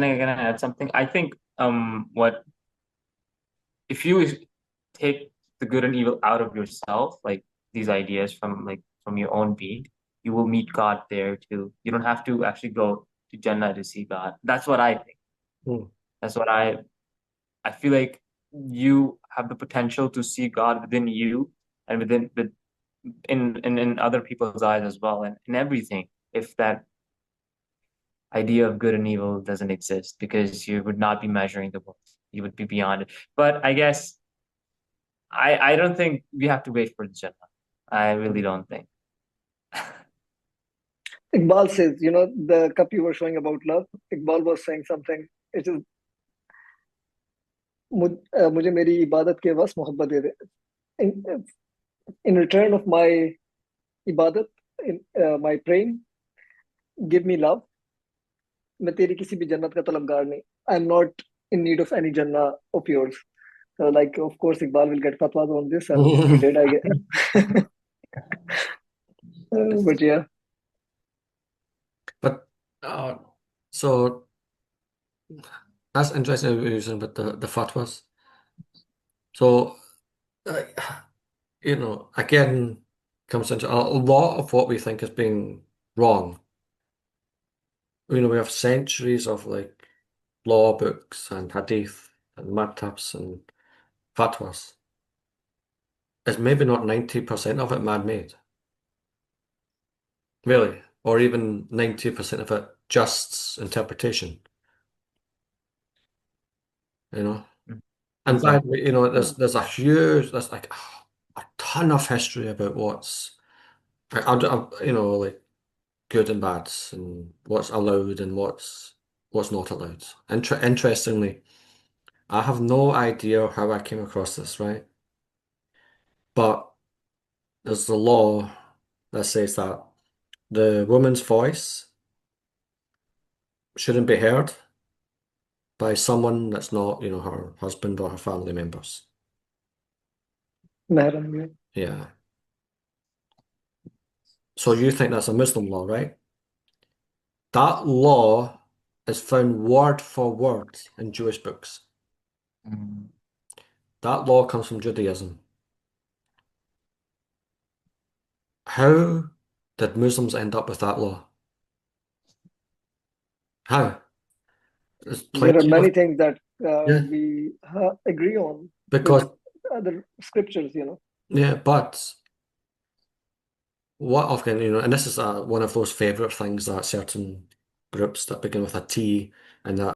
Can I add something? I think what if you take the good and evil out of yourself, like these ideas from your own being, you will meet God there too. You don't have to actually go to Jannah to see God. That's what I think. Hmm. That's what I feel like you have the potential to see God within you and in other people's eyes as well and in everything if that idea of good and evil doesn't exist because you would not be measuring the world. You would be beyond it. But I guess I don't think we have to wait for the Jannah. I really don't think. Iqbal says, the cup you were showing about love, Iqbal was saying something. It is मुझे मेरी इबादत के बस मोहब्बत दे दे. In, in return of my ibadat, in my praying, give me love. मैं तेरी किसी भी जन्नत का तलबगार नहीं. I'm not in need of any Jannah of yours. So, like, of course, Iqbal will get fatwas on this, and he did, I guess. But yeah, But uh, so that's interesting what you're saying about the fatwas. So uh, again, comes into a lot of what we think is being wrong. We have centuries of like law books and hadith and madhabs and fatwas. Is maybe not 90% of it man-made, really, or even 90% of it just interpretation, you know? And by the Exactly. way, there's like a ton of history about like good and bad and what's allowed and what's not allowed. Interestingly, I have no idea how I came across this, right? But there's the law that says that the woman's voice shouldn't be heard by someone that's not, her husband or her family members. Mahram, yeah. Yeah. So you think that's a Muslim law, right? That law is found word for word in Jewish books. Mm. That law comes from Judaism. How did Muslims end up with that law? How? There's There are plenty of many things that yeah, we agree on with because other scriptures. yeah, but what often, and this is one of those favorite things that certain groups that begin with a T and that